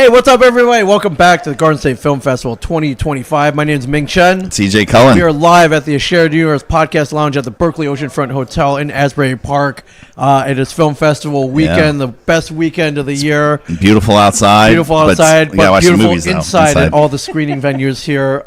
Hey, what's up, everybody? Welcome back to the Garden State Film Festival 2025. My name is Ming Chen. CJ Cullen. We are live at the Shared Universe Podcast Lounge at the Berkeley Oceanfront Hotel in Asbury Park. It is Film Festival weekend, the best weekend of the year. Beautiful outside. But beautiful inside at all the screening venues here.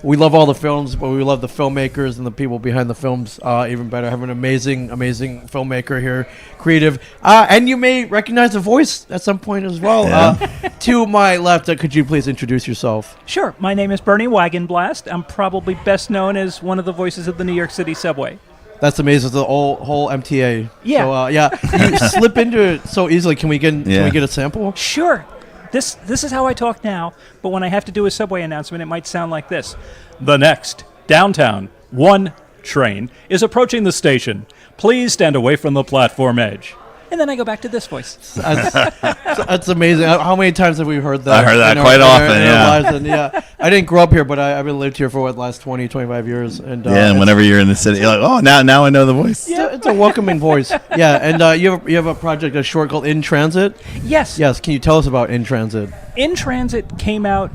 We love all the films, but we love the filmmakers and the people behind the films even better. Have an amazing filmmaker here, creative. And you may recognize the voice at some point as well. Yeah. To my left, could you please introduce yourself? Sure. My name is Bernie Wagenblast. I'm probably best known as one of the voices of the New York City subway. That's amazing. The whole MTA. Yeah. So, you slip into it so easily. Can we get a sample? Sure. This is how I talk now, but when I have to do a subway announcement, it might sound like this. The next downtown 1 train is approaching the station. Please stand away from the platform edge. And then I go back to this voice. That's amazing. How many times have we heard that? I heard that quite often, I didn't grow up here, but I've been lived here for the last 20, 25 years. And and whenever you're in the city, you're like, oh, now I know the voice. Yeah, it's a welcoming voice. Yeah, and you have a project, a short called In Transit? Yes. Yes, can you tell us about In Transit? In Transit came out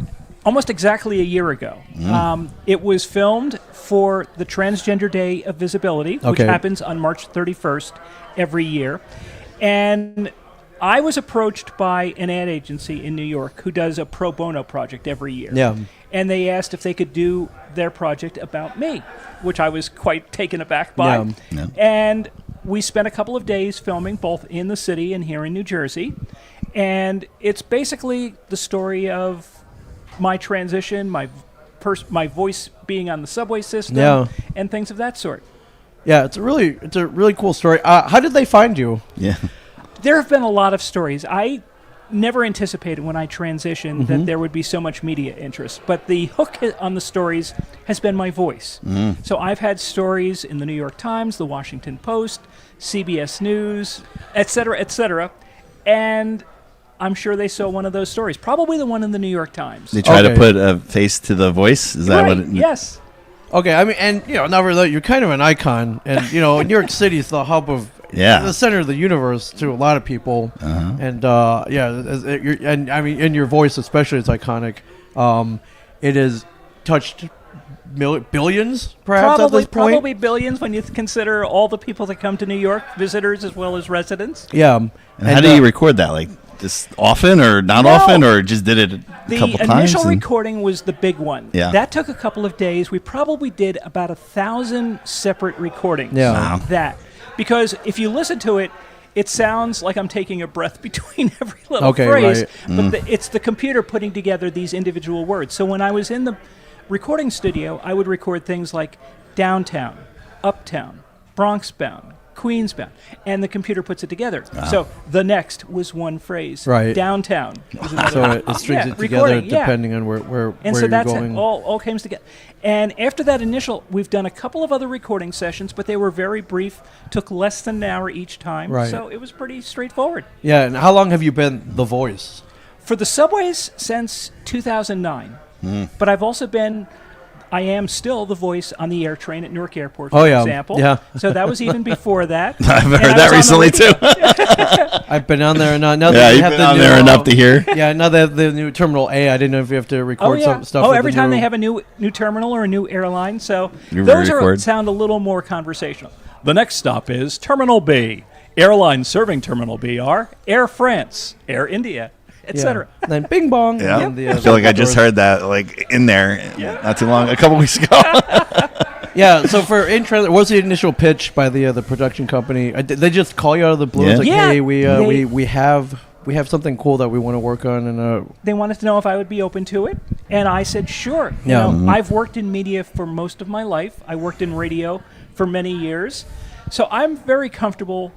almost exactly a year ago. It was filmed for the Transgender Day of Visibility, which happens on March 31st every year. And I was approached by an ad agency in New York who does a pro bono project every year. Yeah. And they asked if they could do their project about me, which I was quite taken aback by. Yeah. And we spent a couple of days filming both in the city and here in New Jersey. And it's basically the story of my transition, my voice being on the subway system, and things of that sort. Yeah, it's a really cool story. How did they find you? Yeah. There have been a lot of stories. I never anticipated when I transitioned that there would be so much media interest, but the hook on the stories has been my voice. So I've had stories in the New York Times, the Washington Post, CBS News, et cetera, and I'm sure they saw one of those stories, probably the one in the New York Times. They try to put a face to the voice? Is that what it Yes. Okay, I mean, and you're kind of an icon, and New York City is the hub of the center of the universe to a lot of people, and your voice especially is iconic. It has touched billions, perhaps at this point. Probably billions when you consider all the people that come to New York, visitors as well as residents. Yeah. And how do you record that? Like just often or not often, or just did it a couple times? The initial recording was the big one. Yeah. That took a couple of days. We probably did about 1,000 separate recordings. Yeah. Wow. That. Because if you listen to it, it sounds like I'm taking a breath between every little phrase. Right. But it's the computer putting together these individual words. So when I was in the recording studio, I would record things like downtown, uptown, Bronx bound, Queens bound, and the computer puts it together. Wow. So the next was one phrase. Right. Downtown. So it strings it together depending on where and so you're that's going. all came together. And after that initial, we've done a couple of other recording sessions, but they were very brief, took less than an hour each time. Right. So it was pretty straightforward. Yeah, and how long have you been the voice? For the subways since 2009. But I am still the voice on the air train at Newark Airport, for example. Yeah. So that was even before that. I've heard that recently, too. I've been on there enough. Now you've been on there enough to hear. Yeah, now they have the new Terminal A. I didn't know if you have to record some stuff. Oh, every time they have a new terminal or a new airline. So sound a little more conversational. The next stop is Terminal B. Airlines serving Terminal B are Air France, Air India, etc. Then bing bong. Yeah. And I feel like I just heard that in there not too long, a couple weeks ago. Yeah, so for In Transit, what's the initial pitch by the production company? Did they just call you out of the blue? Yeah. It's like, hey, we have something cool that we want to work on, and they wanted to know if I would be open to it, and I said sure. Yeah. I've worked in media for most of my life. I worked in radio for many years, so I'm very comfortable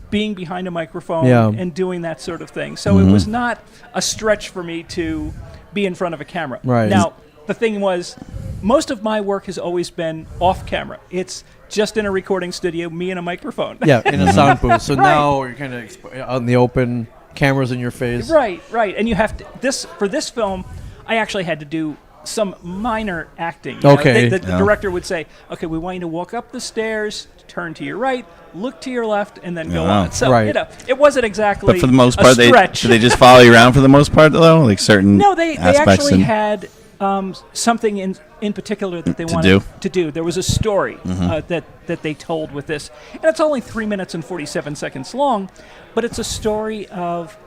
being behind a microphone and doing that sort of thing. So it was not a stretch for me to be in front of a camera. Right. Now, the thing was, most of my work has always been off camera. It's just in a recording studio, me and a microphone. Yeah, in a sound booth. So now you're kind of out in the open, cameras in your face. Right. And you have to, for this film, I actually had to do some minor acting. Okay. The director would say, okay, we want you to walk up the stairs, turn to your right, look to your left, and then go on. So, it wasn't exactly But for the most part, a stretch. they just follow you around for the most part, though? Like certain No, they aspects actually had something in particular that they wanted to do. There was a story that they told with this. And it's only 3 minutes and 47 seconds long, but it's a story of...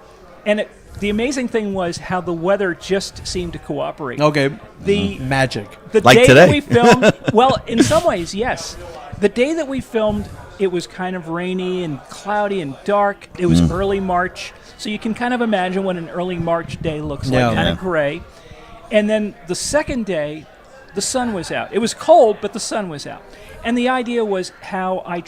The amazing thing was how the weather just seemed to cooperate. Okay. The magic. The like day today. that we filmed, well, in some ways, yes. The day that we filmed, it was kind of rainy and cloudy and dark. It was early March, so you can kind of imagine what an early March day looks like, kind of gray. And then the second day, the sun was out. It was cold, but the sun was out. And the idea was how I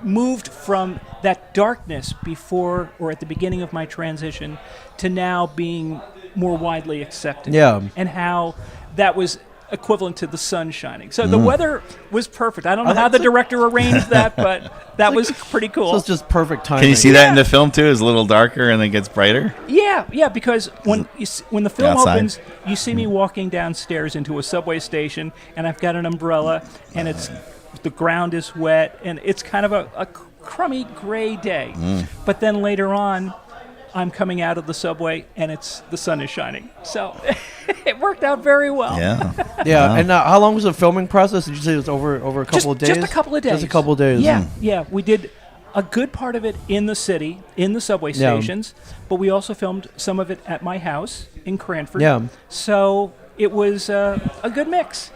moved from that darkness before or at the beginning of my transition to now being more widely accepted. Yeah. And how that was equivalent to the sun shining. So the weather was perfect. I don't know how the director arranged that, but that was pretty cool. So it's just perfect timing. Can you see that in the film, too? It's a little darker and then gets brighter? Yeah, because when the film opens, you see me walking downstairs into a subway station, and I've got an umbrella, and the ground is wet, and it's kind of a crummy gray day. But then later on, I'm coming out of the subway, and the sun is shining. So it worked out very well. Yeah. Yeah. Wow. And how long was the filming process? Did you say it was over a couple of days? Just a couple of days. Just a couple of days. Yeah. We did a good part of it in the city, in the subway stations, but we also filmed some of it at my house in Cranford. Yeah. So it was a good mix.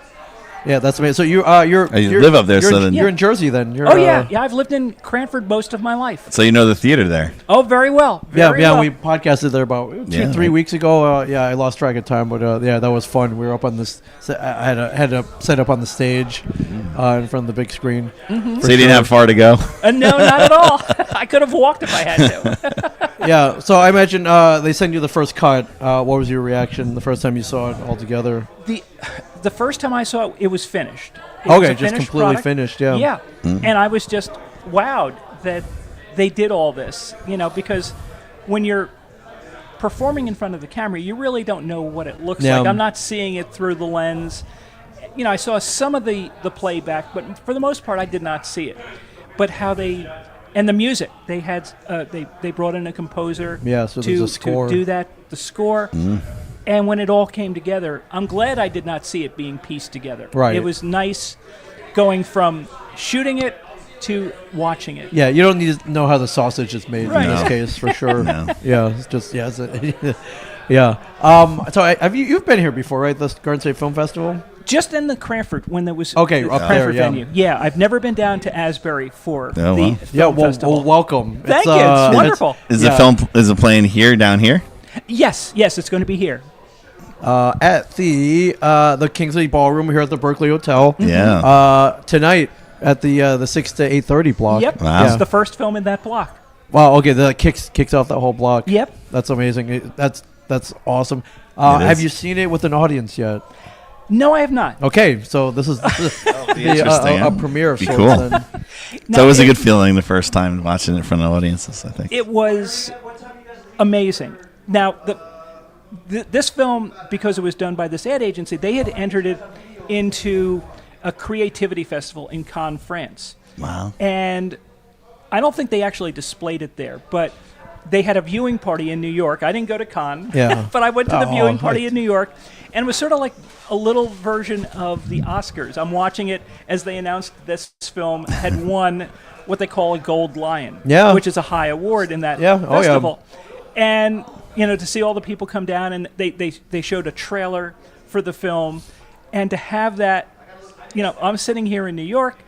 Yeah, that's amazing. So you live up there, you're in Jersey then. Yeah. I've lived in Cranford most of my life. So you know the theater there. Oh, very well. Very well. We podcasted there about 2-3 weeks ago. I lost track of time, but that was fun. We were up on this. I had to set up on the stage in front of the big screen. So you didn't have far to go. No, not at all. I could have walked if I had to. Yeah. So I imagine they sent you the first cut. What was your reaction the first time you saw it all together? The first time I saw it, it was finished. Just completely product. Finished, yeah. Yeah, and I was just wowed that they did all this, because when you're performing in front of the camera, you really don't know what it looks like. I'm not seeing it through the lens. I saw some of the playback, but for the most part, I did not see it. But how and the music, they had they brought in a composer so to do the score. And when it all came together, I'm glad I did not see it being pieced together. Right. It was nice going from shooting it to watching it. Yeah, you don't need to know how the sausage is made in this case, for sure. No. Yeah, it's just, yeah. So you've been here before, right? The Garden State Film Festival? Just in the Cranford, when there was up Cranford there, venue. Yeah, I've never been down to Asbury for the film festival. Well, welcome. Thank you. It's wonderful. Is it playing here, down here? Yes, it's going to be here. At the Kingsley Ballroom here at the Berkeley Hotel. Yeah. Tonight at the 6 to 8:30 block. Yep. Wow. It's the first film in that block. Wow. Okay. That kicks off that whole block. Yep. That's amazing. That's awesome. Have you seen it with an audience yet? No, I have not. Okay, so this is a premiere of sorts. Cool. It's always a good feeling the first time watching it in front of audiences, I think. It was amazing. Now, this film, because it was done by this ad agency, they had entered it into a creativity festival in Cannes, France. Wow. And I don't think they actually displayed it there, but they had a viewing party in New York. I didn't go to Cannes, but I went to the viewing party in New York, and it was sort of like a little version of the Oscars. I'm watching it as they announced this film had won what they call a Gold Lion, which is a high award in that festival. And to see all the people come down, and they showed a trailer for the film, and to have that, I'm sitting here in New York,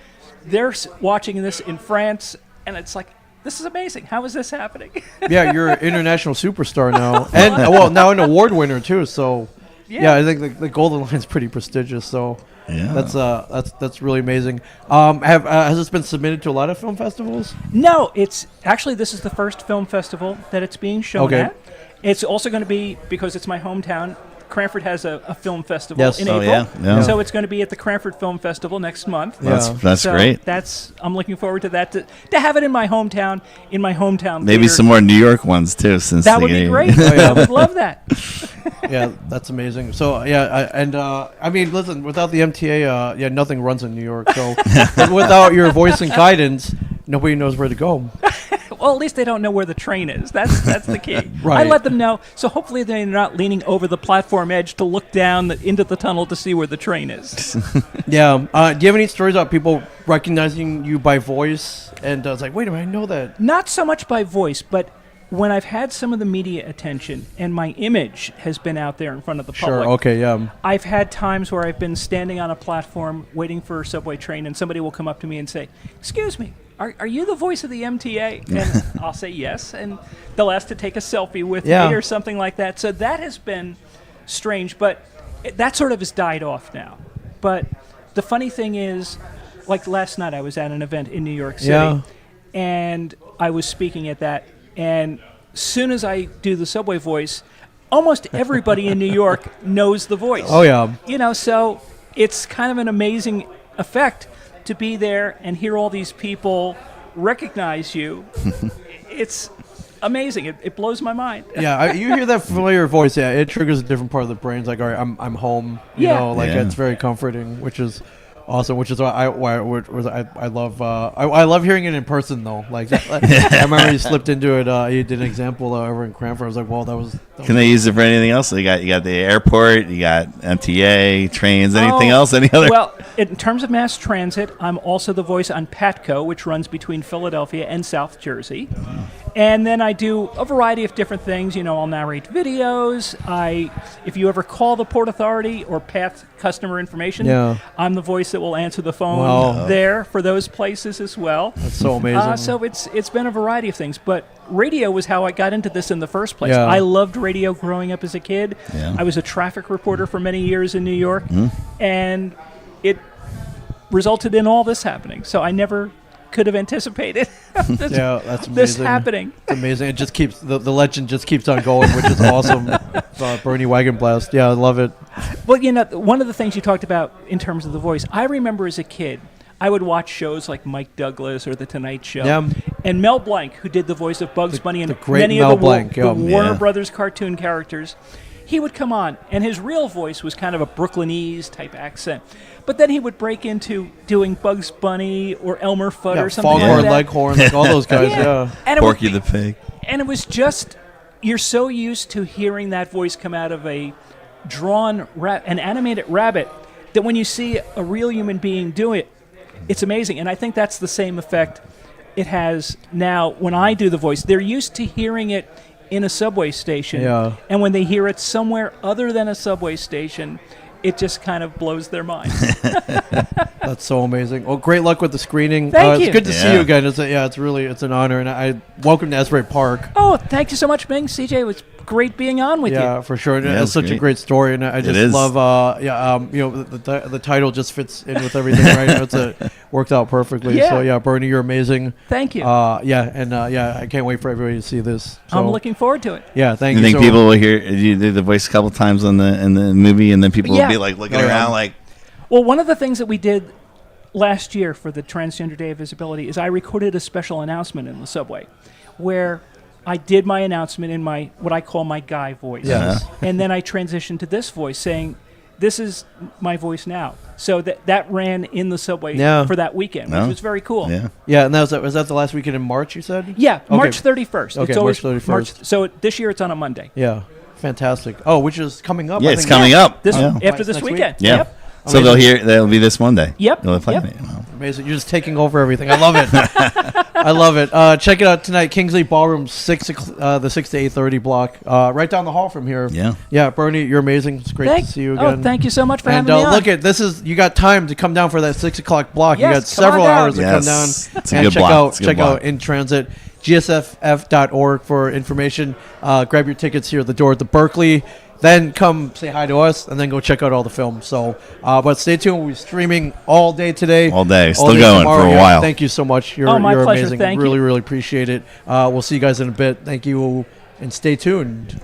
they're watching this in France, and it's like, this is amazing. How is this happening? Yeah, you're an international superstar now, and now an award winner too. So, I think the Golden Lion's pretty prestigious. So, that's really amazing. Has this been submitted to a lot of film festivals? No, this is the first film festival that it's being shown at. It's also going to be, because it's my hometown, Cranford has a film festival in April. So it's going to be at the Cranford Film Festival next month. That's great. I'm looking forward to that, to have it in my hometown Maybe theater. some more New York ones too, since that would be great. I would love that. Yeah, that's amazing. So I mean, listen, without the MTA, nothing runs in New York. So without your voice and guidance, nobody knows where to go. Well, at least they don't know where the train is. That's the key. Right. I let them know, so hopefully they're not leaning over the platform edge to look down into the tunnel to see where the train is. Yeah. Do you have any stories about people recognizing you by voice? And it's like, wait a minute, I know that. Not so much by voice, but when I've had some of the media attention and my image has been out there in front of the public. Sure, okay, yeah. I've had times where I've been standing on a platform waiting for a subway train and somebody will come up to me and say, "Excuse me, are you the voice of the MTA?" And I'll say yes, and they'll ask to take a selfie with me or something like that. So that has been strange, but that sort of has died off now. But the funny thing is, like last night I was at an event in New York City, and I was speaking at that, and as soon as I do the subway voice, almost everybody in New York knows the voice. Oh, yeah. You know, so it's kind of an amazing effect to be there and hear all these people recognize you. It's amazing. It blows my mind. Yeah, you hear that familiar voice. Yeah, it triggers a different part of the brain. It's like, all right, I'm home. You know, like it's very comforting, which is awesome. Which is why I love hearing it in person though. Like I remember you slipped into it. You did an example over in Cranford. I was like, well, that was. Can they use it for anything else? You got the airport, you got MTA, trains, anything else? Any other? Well, in terms of mass transit, I'm also the voice on PATCO, which runs between Philadelphia and South Jersey. And then I do a variety of different things. You know, I'll narrate videos. If you ever call the Port Authority or PATH customer information, I'm the voice that will answer the phone there for those places as well. That's so amazing. So it's been a variety of things. But radio was how I got into this in the first place. I loved radio growing up as a kid. I was a traffic reporter for many years in New York, and it resulted in all this happening. So I never could have anticipated that's this happening. It's amazing. It just keeps the legend just keeps on going, which is awesome. Bernie Wagenblast. Yeah, I love it. Well, you know, one of the things you talked about in terms of the voice, I remember as a kid, I would watch shows like Mike Douglas or The Tonight Show. Yeah. And Mel Blanc, who did the voice of Bugs Bunny and many of the Warner Brothers cartoon characters, he would come on, and his real voice was kind of a Brooklynese type accent. But then he would break into doing Bugs Bunny or Elmer Fudd or something like that. Leghorn, like all those guys, And Porky the Pig. And it was just, you're so used to hearing that voice come out of an animated rabbit, that when you see a real human being do it, it's amazing. And I think that's the same effect it has now when I do the voice. They're used to hearing it in a subway station. And when they hear it somewhere other than a subway station, it just kind of blows their mind. That's so amazing. Well, great luck with the screening. Thank you. It's good to see you again. It's an honor. And I welcome to Asbury Park. Oh, thank you so much, Bing. CJ, it was great being on with you. Yeah, for sure. It's such a great story. And I just love, the title just fits in with everything, right? It worked out perfectly. Yeah. So, Bernie, you're amazing. Thank you. I can't wait for everybody to see this. So. I'm looking forward to it. Yeah, thank you. You think people will hear you do the voice a couple times in the movie, and then people will be like looking around like. Well, one of the things that we did last year for the Transgender Day of Visibility is I recorded a special announcement in the subway where I did my announcement in my what I call my guy voice. Yes. And then I transitioned to this voice saying, this is my voice now. So that ran in the subway for that weekend, which was very cool. Yeah, and was that the last weekend in March, you said? Yeah, March 31st. Okay, it's always March 31st. So this year it's on a Monday. Yeah, fantastic. Oh, which is coming up. Yeah, it's coming up. After this weekend. Yeah. Yep. So they'll be this Monday. Yep. Amazing. You're just taking over everything. I love it. I love it. Check it out tonight. Kingsley Ballroom, the 6 to 8:30 block. Right down the hall from here. Yeah. Yeah, Bernie, you're amazing. It's great to see you again. Oh, thank you so much for having me on. Look you got time to come down for that 6 o'clock block. Yes, you got several hours to come down. It's a good block. Check out In Transit. GSFF.org for information. Grab your tickets here at the door at the Berkeley. Then come say hi to us, and then go check out all the films. So, but stay tuned. We'll be streaming all day today. All day. Still going tomorrow. for a while. Thank you so much. You're my pleasure. amazing. Thank you. Really, really appreciate it. We'll see you guys in a bit. Thank you, and stay tuned.